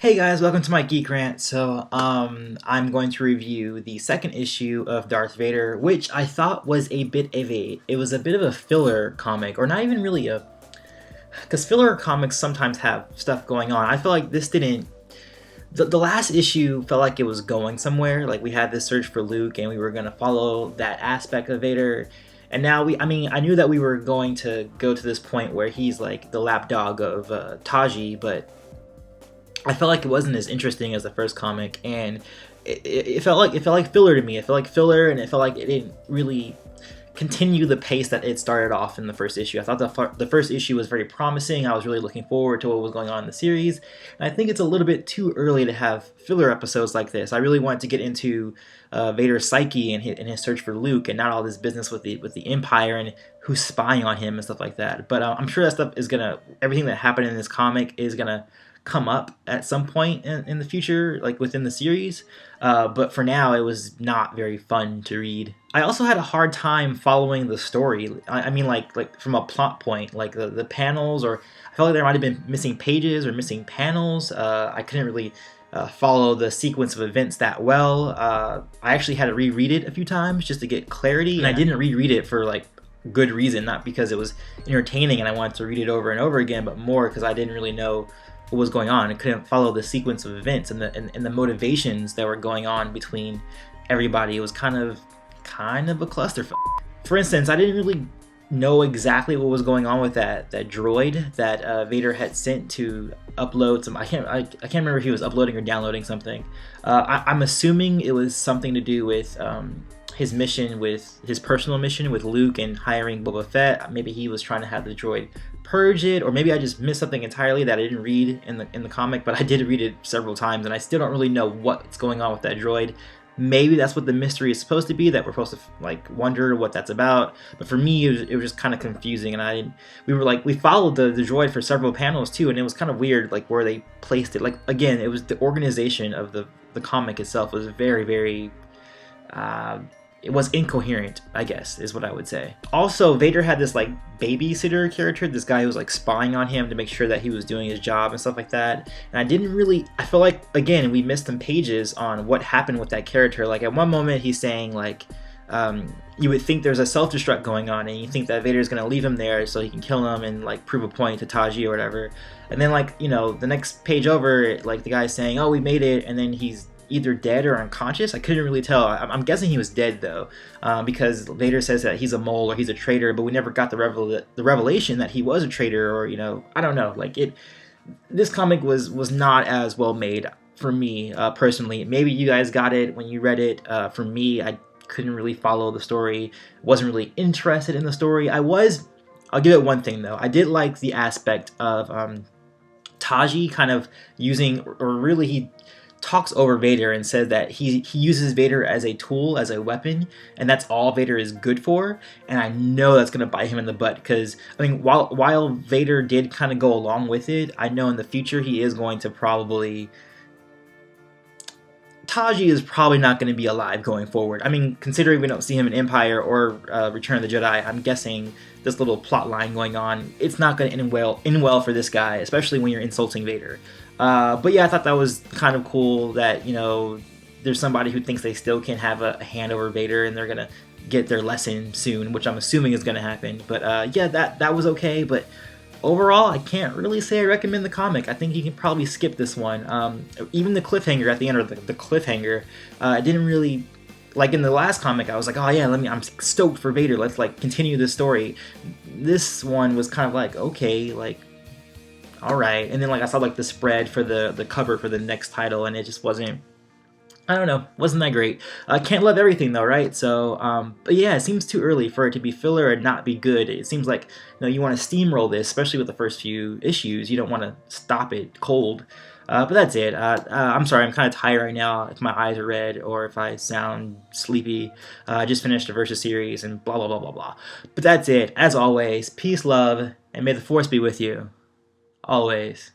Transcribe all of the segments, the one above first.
Hey guys, welcome to my Geek Rant. I'm going to review the second issue of Darth Vader, which I thought was a bit of a filler comic, or not even really because filler comics sometimes have stuff going on. I feel like this didn't. The last issue felt like it was going somewhere. Like we had this search for Luke, and we were gonna follow that aspect of Vader. And now I knew that we were going to go to this point where he's like the lapdog of Taji, but I felt like it wasn't as interesting as the first comic, and it felt like filler to me. It felt like filler, and it felt like it didn't really continue the pace that it started off in the first issue. I thought the first issue was very promising. I was really looking forward to what was going on in the series, and I think it's a little bit too early to have filler episodes like this. I really wanted to get into Vader's psyche and his search for Luke, and not all this business with the Empire and who's spying on him and stuff like that. But I'm sure that stuff is everything that happened in this comic is gonna come up at some point in the future, like within the series, but for now it was not very fun to read. I also had a hard time following the story. I mean, like from a plot point, like the panels, or I felt like there might have been missing pages or missing panels. I couldn't really follow the sequence of events that well. I actually had to reread it a few times just to get clarity, and I didn't reread it for like good reason, not because it was entertaining and I wanted to read it over and over again, but more because I didn't really know what was going on. I couldn't follow the sequence of events and the motivations that were going on between everybody. It was kind of a clusterfuck. For instance, I didn't really know exactly what was going on with that droid that Vader had sent to upload some. I can't remember if he was uploading or downloading something. I'm assuming it was something to do with his mission, with his personal mission with Luke and hiring Boba Fett. Maybe he was trying to have the droid purge it, or maybe I just missed something entirely that I didn't read in the comic, but I did read it several times, and I still don't really know what's going on with that droid. Maybe that's what the mystery is supposed to be, that we're supposed to like wonder what that's about. But for me, it was just kind of confusing, and we followed the droid for several panels too, and it was kind of weird, like where they placed it. Like again, it was the organization of the comic itself was very, very. It was incoherent, I guess, is what I would say. Also, Vader had this like babysitter character, this guy who was like spying on him to make sure that he was doing his job and stuff like that. And I feel like, again, we missed some pages on what happened with that character. Like at one moment he's saying like, you would think there's a self-destruct going on, and you think that Vader's gonna leave him there so he can kill him and like prove a point to Taji or whatever. And then like, the next page over, like the guy's saying, oh, we made it, and then he's either dead or unconscious. I couldn't really tell. I'm guessing he was dead though, because Vader says that he's a mole or he's a traitor, but we never got the revelation that he was a traitor, or I don't know. Like this comic was not as well made for me personally. Maybe you guys got it when you read it. For me, I couldn't really follow the story. Wasn't really interested in the story. I'll give it one thing though. I did like the aspect of Taji kind of using, or really he talks over Vader and said that he uses Vader as a tool, as a weapon, and that's all Vader is good for. And I know that's going to bite him in the butt, because I mean, while Vader did kind of go along with it, I know in the future he is going to probably... Taji is probably not going to be alive going forward. I mean, considering we don't see him in Empire or Return of the Jedi, I'm guessing this little plot line going on, it's not going to end well for this guy, especially when you're insulting Vader. But yeah, I thought that was kind of cool that, there's somebody who thinks they still can have a hand over Vader, and they're going to get their lesson soon, which I'm assuming is going to happen. But yeah, that was okay. But overall, I can't really say I recommend the comic. I think you can probably skip this one. Even the cliffhanger at the end, or the cliffhanger, I didn't really... Like in the last comic, I was like, oh yeah, I'm stoked for Vader. Let's like continue this story. This one was kind of like, okay, like, all right. And then like I saw like the spread for the cover for the next title, and it just wasn't, I don't know, wasn't that great. Can't love everything though, right? So, but yeah, it seems too early for it to be filler and not be good. It seems like, you want to steamroll this, especially with the first few issues. You don't want to stop it cold. But that's it. I'm sorry, I'm kind of tired right now if my eyes are red or if I sound sleepy. I just finished the Versus series and blah, blah, blah, blah, blah. But that's it. As always, peace, love, and may the Force be with you. Always.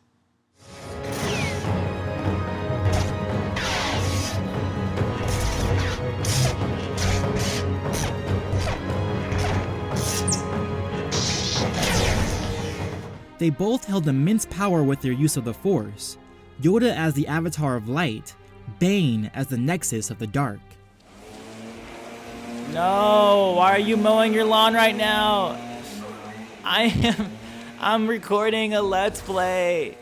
They both held immense power with their use of the Force, Yoda as the avatar of light, Bane as the nexus of the dark. No, why are you mowing your lawn right now? I'm recording a Let's Play.